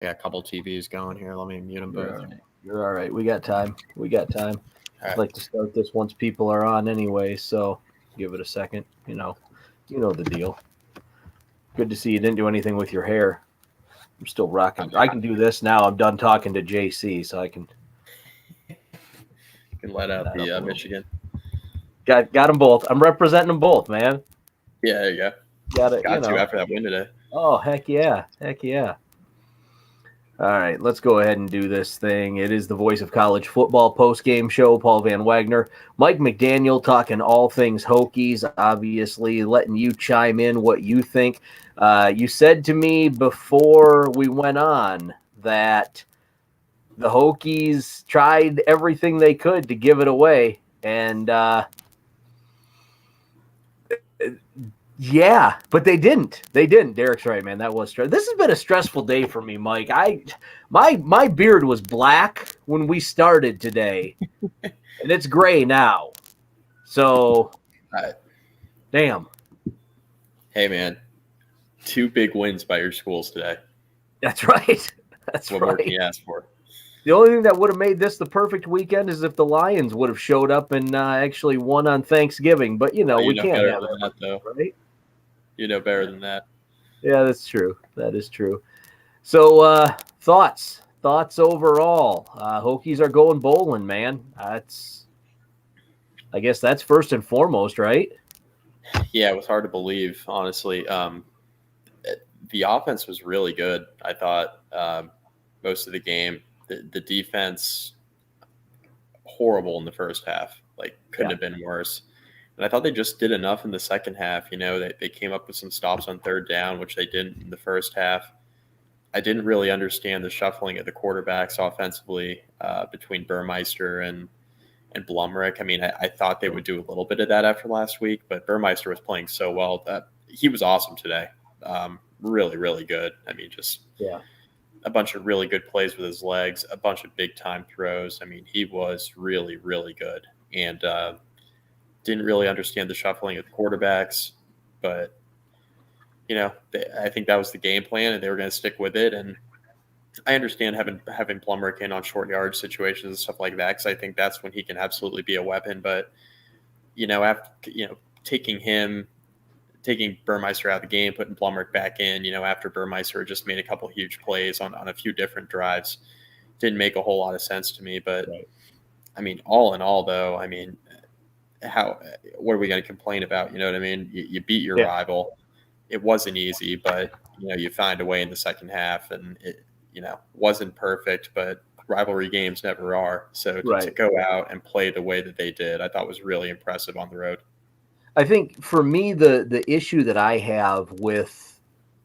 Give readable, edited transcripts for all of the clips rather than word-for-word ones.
I got a couple TVs going here. Let me mute them You're both. all right. You're all right. We got time. All I'd right. like to start this once people are on anyway, so give it a second. You know the deal. Good to see you didn't do anything with your hair. I'm still rocking. I can do this now. I'm done talking to JC, so I can Can let out that up a the little. Michigan. Got them both. I'm representing them both, man. Yeah, there you go. Got it. Got to after that win today. Oh heck yeah, heck yeah. All right, let's go ahead and do this thing. It is the Voice of College Football post-game show. Paul Van Wagner, Mike McDaniel talking all things Hokies, obviously letting you chime in what you think. You said to me before we went on that the Hokies tried everything they could to give it away. And yeah, but they didn't. They didn't. Derek's right, man. That was stress. This has been a stressful day for me, Mike. My beard was black when we started today, and it's gray now. So, Right. damn. Hey, man. 2 big wins by your schools today. That's right. That's What more can right. you ask for? The only thing that would have made this the perfect weekend is if the Lions would have showed up and actually won on Thanksgiving. But You we know can't better have than that, everything, though. right? You know better than that. Yeah, that's true. That is true. So, thoughts overall. Hokies are going bowling, man. I guess that's first and foremost, right? Yeah, it was hard to believe, honestly. The offense was really good, I thought, most of the game. The defense, horrible in the first half. Like, couldn't have been worse. And I thought they just did enough in the second half. They came up with some stops on third down, which they didn't in the first half. I didn't really understand the shuffling of the quarterbacks offensively between Burmeister and Blumrick. I mean, I thought they would do a little bit of that after last week, but Burmeister was playing so well that he was awesome today. Really, really good. I mean, just Yeah. a bunch of really good plays with his legs, a bunch of big time throws. I mean, he was really, really good, and didn't really understand the shuffling of the quarterbacks, but I think that was the game plan, and they were going to stick with it. And I understand having Blumrick in on short yard situations and stuff like that, because I think that's when he can absolutely be a weapon. But after taking Burmeister out of the game, putting Blumrick back in, after Burmeister just made a couple huge plays on a few different drives, didn't make a whole lot of sense to me. But Right. I mean, all in all, though, I mean, what are we going to complain about? You know what I mean? You beat your rival. It wasn't easy, but you find a way in the second half, and it wasn't perfect, but rivalry games never are. So to go out and play the way that they did, I thought was really impressive on the road. I think for me, the issue that I have with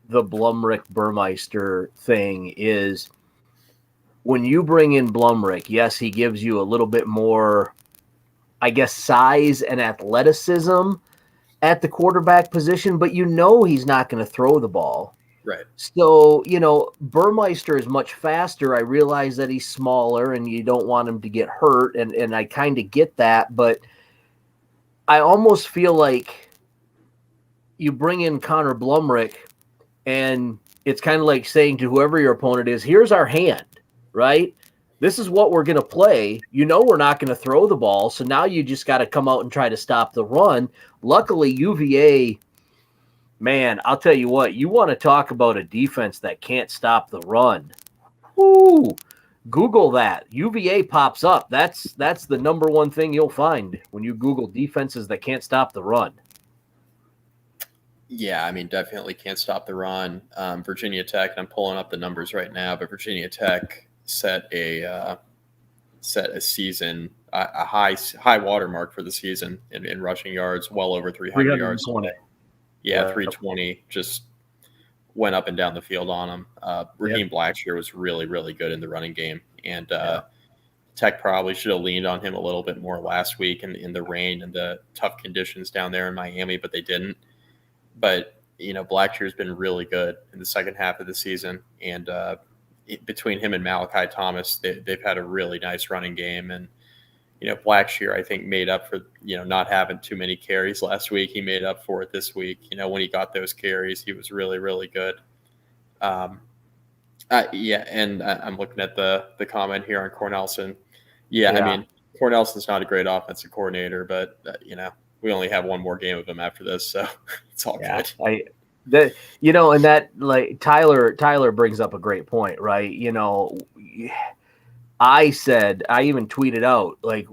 the Blumrick Burmeister thing is when you bring in Blumrick, yes, he gives you a little bit more, I guess, size and athleticism at the quarterback position, but he's not going to throw the ball. Right. So, Burmeister is much faster. I realize that he's smaller and you don't want him to get hurt, and I kind of get that, but I almost feel like you bring in Connor Blumrick and it's kind of like saying to whoever your opponent is, here's our hand, right? This is what we're going to play. We're not going to throw the ball, so now you just got to come out and try to stop the run. Luckily, UVA, man, I'll tell you what, you want to talk about a defense that can't stop the run. Woo! Google that. UVA pops up. That's the number one thing you'll find when you Google defenses that can't stop the run. Yeah, I mean, definitely can't stop the run. Virginia Tech, and I'm pulling up the numbers right now, but Virginia Tech set a season a high watermark for the season in rushing yards, well over 300 yards. 320 just went up and down the field on him. Raheem Blackshear was really, really good in the running game, and Tech probably should have leaned on him a little bit more last week in the rain and the tough conditions down there in Miami, but they didn't. But Blackshear's been really good in the second half of the season, and between him and Malachi Thomas, they've had a really nice running game. And Blackshear, I think, made up for not having too many carries last week. He made up for it this week. When he got those carries, he was really, really good. Yeah, and I'm looking at the comment here on Cornelson. Yeah, I Yeah. mean, Cornelson's not a great offensive coordinator, but we only have one more game of him after this, so it's all Yeah. good. And that, like, Tyler brings up a great point, right? I even tweeted out, like,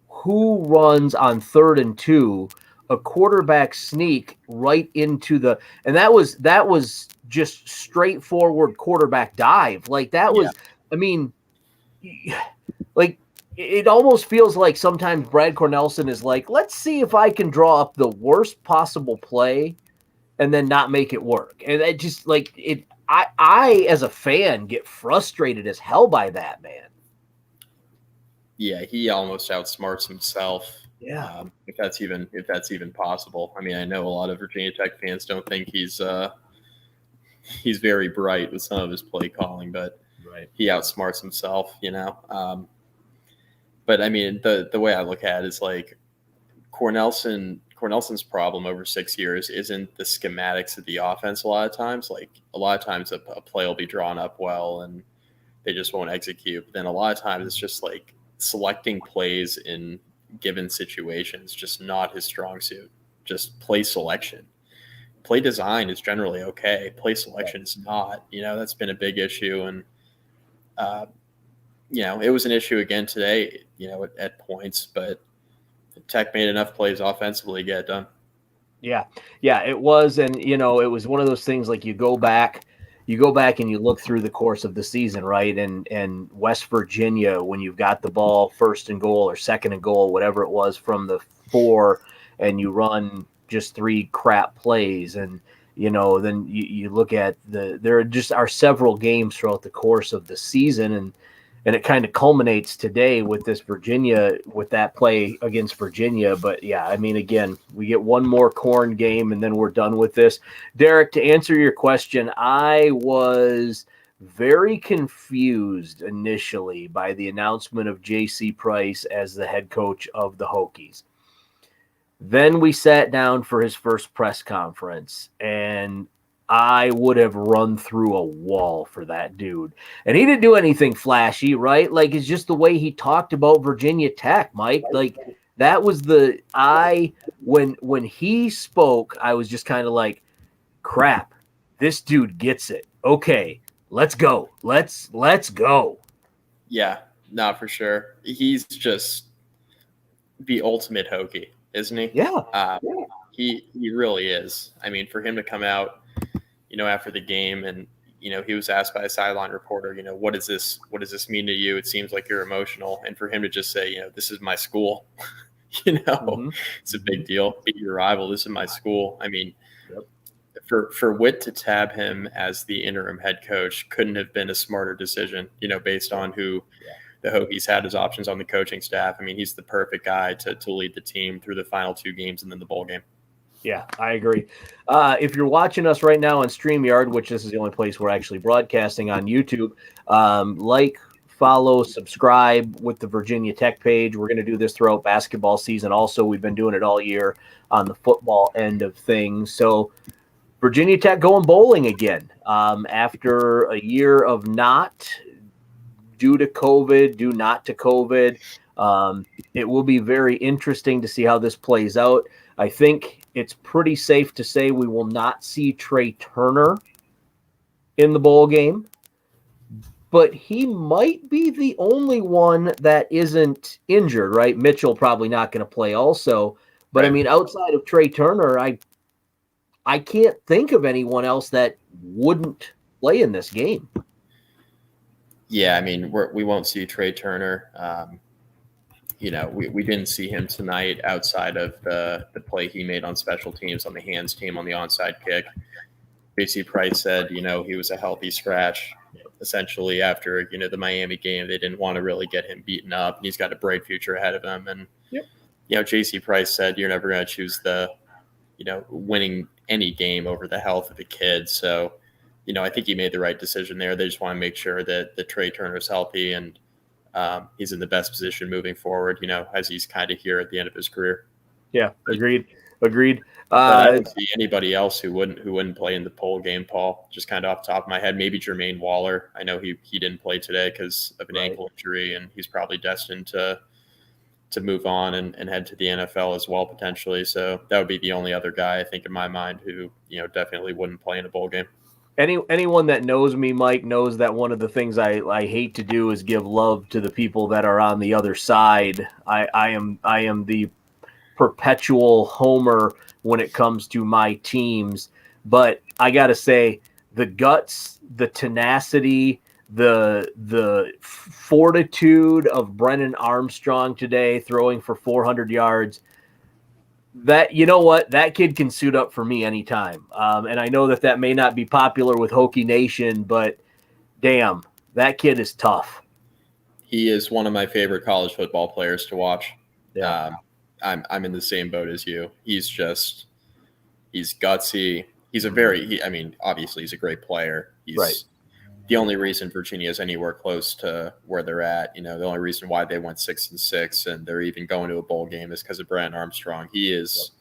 who runs on 3rd and 2 a quarterback sneak right into and that was just straightforward quarterback dive. Like, that Yeah, was, I mean, like, it almost feels like sometimes Brad Cornelson is like, let's see if I can draw up the worst possible play and then not make it work. And it just, like, I as a fan get frustrated as hell by that, man. yeah, he almost outsmarts himself. Yeah. If that's even possible. I mean, I know a lot of Virginia Tech fans don't think he's very bright with some of his play calling, but Right. he outsmarts himself. But I mean, the way I look at it is like Cornelson's problem over 6 years isn't the schematics of the offense. A lot of times, a play will be drawn up well and they just won't execute. But then a lot of times it's just like selecting plays in given situations, just not his strong suit. Just play selection. Play design is generally okay. Play selection is not. That's been a big issue, and uh, it was an issue again today. At points, but Tech made enough plays offensively to get it done. Yeah. Yeah, it was. And, it was one of those things, like, you go back and you look through the course of the season, right? And West Virginia, when you've got the ball 1st and goal or 2nd and goal, whatever it was, from the 4, and you run just 3 crap plays. And, then you look at there just are several games throughout the course of the season. And it kind of culminates today with that play against Virginia. But yeah, I mean, again, we get one more Corn game and then we're done with this. Derek, to answer your question, I was very confused initially by the announcement of J.C. Price as the head coach of the Hokies. Then we sat down for his first press conference, and I would have run through a wall for that dude. And he didn't do anything flashy, right? Like, it's just the way he talked about Virginia Tech, Mike. Like, that was when he spoke, I was just kind of like, crap, this dude gets it. Okay, let's go. Let's go. Yeah, not for sure. He's just the ultimate Hokie, isn't he? Yeah. He really is. I mean, for him to come out, after the game, and he was asked by a sideline reporter, what does this mean to you? It seems like you're emotional, and for him to just say, this is my school, Mm-hmm. it's a big deal. Beat your rival. This is my school. I mean, Yep. for Witt to tab him as the interim head coach couldn't have been a smarter decision, based on who the Hokies had as options on the coaching staff. I mean, he's the perfect guy to lead the team through the final 2 games and then the bowl game. Yeah, I agree. If you're watching us right now on StreamYard, which this is the only place we're actually broadcasting on YouTube, follow, subscribe with the Virginia Tech page. We're going to do this throughout basketball season. Also, we've been doing it all year on the football end of things. So, Virginia Tech going bowling again after a year of not, due to COVID, due not to COVID. It will be very interesting to see how this plays out. I think it's pretty safe to say we will not see Trey Turner in the bowl game, but he might be the only one that isn't injured, right? Mitchell probably not going to play also. But, Right. I mean, outside of Trey Turner, I can't think of anyone else that wouldn't play in this game. Yeah, I mean, we won't see Trey Turner. We didn't see him tonight outside of the play he made on special teams on the hands team on the onside kick. J.C. Price said, he was a healthy scratch. Essentially, after the Miami game, they didn't want to really get him beaten up, and he's got a bright future ahead of him. And J.C. Price said, "You're never going to choose the, winning any game over the health of a kid." So, I think he made the right decision there. They just want to make sure that Trey Turner's healthy and he's in the best position moving forward, as he's kind of here at the end of his career. Yeah, agreed. Agreed. But I don't see anybody else who wouldn't play in the bowl game, Paul. Just kind of off the top of my head, maybe Jermaine Waller. I know he didn't play today because of an ankle injury, and he's probably destined to move on and head to the NFL as well potentially. So that would be the only other guy I think in my mind who definitely wouldn't play in a bowl game. Anyone that knows me, Mike, knows that one of the things I hate to do is give love to the people that are on the other side. I am the perpetual homer when it comes to my teams, but I got to say the guts, the tenacity, the fortitude of Brennan Armstrong today throwing for 400 yards. That, you know what, that kid can suit up for me anytime. And I know that may not be popular with Hokie Nation, but damn, that kid is tough. He is one of my favorite college football players to watch. Yeah. I'm in the same boat as you. He's gutsy. He's obviously he's a great player. He's right. The only reason Virginia is anywhere close to where they're at, the only reason why they went 6-6 and they're even going to a bowl game is because of Brennan Armstrong. He is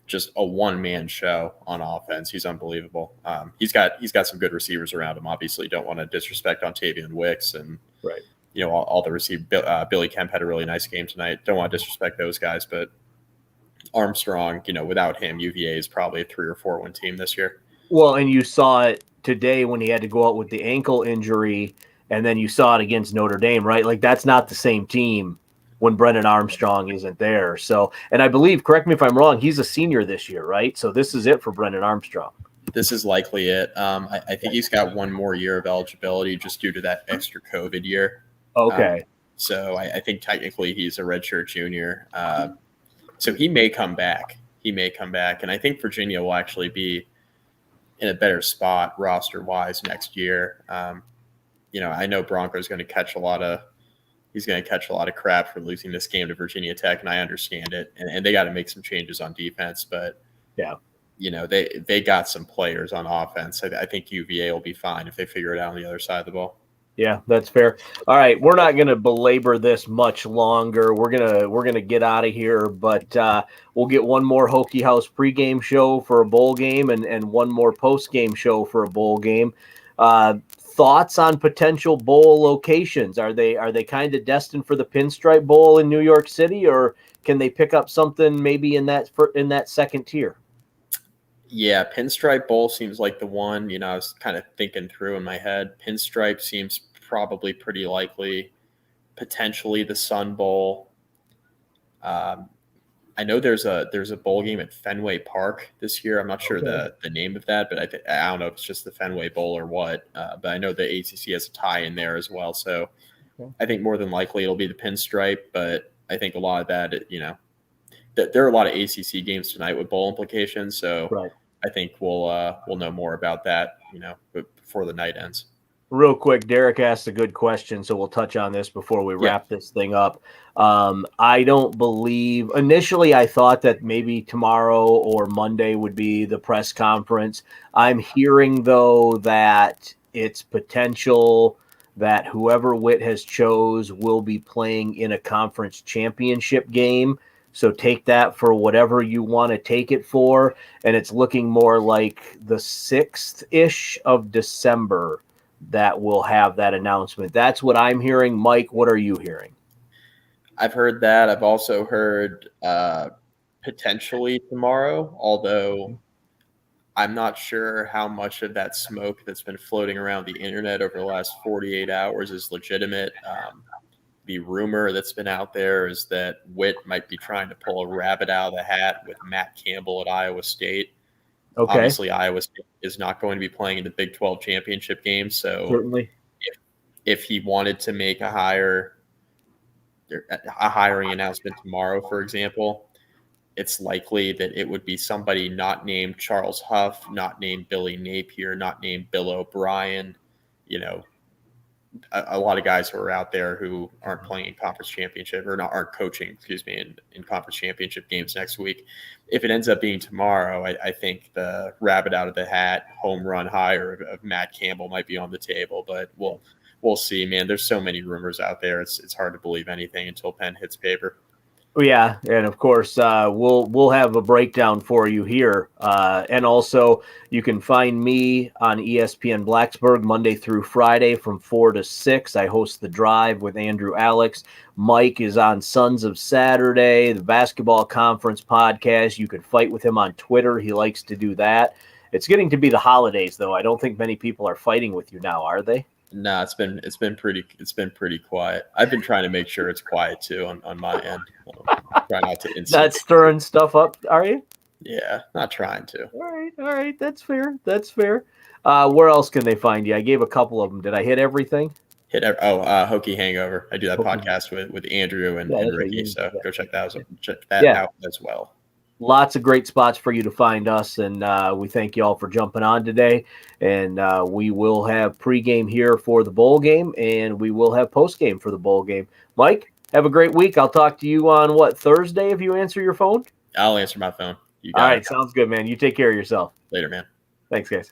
just a one-man show on offense. He's unbelievable. He's got some good receivers around him. Obviously, don't want to disrespect Ontavian Wicks and all the receivers. Billy Kemp had a really nice game tonight. Don't want to disrespect those guys, but Armstrong, without him, UVA is probably a 3 or 4 win team this year. Well, and you saw it today when he had to go out with the ankle injury, and then you saw it against Notre Dame, right? Like, that's not the same team when Brennan Armstrong isn't there. So, and I believe, correct me if I'm wrong, he's a senior this year, right? So this is it for Brennan Armstrong. This is likely it. I think he's got one more year of eligibility just due to that extra COVID year. Okay. So I think technically he's a redshirt junior. So he may come back. And I think Virginia will actually be in a better spot roster-wise next year. I know Bronco's going to catch a lot of crap for losing this game to Virginia Tech, and I understand it. And they got to make some changes on defense, but they got some players on offense. I think UVA will be fine if they figure it out on the other side of the ball. Yeah, that's fair. All right, we're not going to belabor this much longer. We're gonna get out of here, but we'll get one more Hokie House pregame show for a bowl game and one more postgame show for a bowl game. Thoughts on potential bowl locations? Are they kind of destined for the Pinstripe Bowl in New York City, or can they pick up something maybe in that second tier? Yeah, Pinstripe Bowl seems like the one. I was kind of thinking through in my head. Pinstripe seems probably pretty likely. Potentially the Sun Bowl. I know there's a bowl game at Fenway Park this year. I'm not sure the name of that, but I don't know if it's just the Fenway Bowl or what. But I know the ACC has a tie in there as well. So I think more than likely it'll be the Pinstripe. But I think a lot of that, there are a lot of ACC games tonight with bowl implications. So I think we'll know more about that, before the night ends. Real quick, Derek asked a good question, so we'll touch on this before we wrap this thing up. I don't believe – initially I thought that maybe tomorrow or Monday would be the press conference. I'm hearing, though, that it's potential that whoever Witt has chose will be playing in a conference championship game. So take that for whatever you want to take it for. And it's looking more like the 6th-ish of December that will have that announcement. That's what I'm hearing. Mike, what are you hearing? I've heard that. I've also heard potentially tomorrow, although I'm not sure how much of that smoke that's been floating around the internet over the last 48 hours is legitimate. The rumor that's been out there is that Witt might be trying to pull a rabbit out of the hat with Matt Campbell at Iowa State. Okay. Obviously, Iowa State is not going to be playing in the Big 12 championship game. So certainly, if he wanted to make a hiring announcement tomorrow, for example, it's likely that it would be somebody not named Charles Huff, not named Billy Napier, not named Bill O'Brien, a lot of guys who are out there who aren't playing in conference championship or aren't coaching, in conference championship games next week. If it ends up being tomorrow, I think the rabbit out of the hat home run hire of Matt Campbell might be on the table, but we'll see, man. There's so many rumors out there. It's hard to believe anything until pen hits paper. Yeah, and of course, we'll have a breakdown for you here, and also you can find me on ESPN Blacksburg Monday through Friday from 4 to 6. I host the Drive with Andrew Alex. Mike is on Sons of Saturday, the Basketball Conference podcast. You can fight with him on Twitter. He likes to do that. It's getting to be the holidays, though. I don't think many people are fighting with you now, are they? Nah, it's been pretty quiet. I've been trying to make sure it's quiet too on my end. Try not to instigate. Not stirring stuff up, are you? Yeah, not trying to. All right. That's fair. Where else can they find you? I gave a couple of them. Did I hit everything? Hokie Hangover. I do that Hokie. podcast with Andrew and Ricky. So go check that out as well. Lots of great spots for you to find us, and we thank you all for jumping on today. And we will have pregame here for the bowl game, and we will have postgame for the bowl game. Mike, have a great week. I'll talk to you on Thursday if you answer your phone? I'll answer my phone. All right, sounds good, man. You take care of yourself. Later, man. Thanks, guys.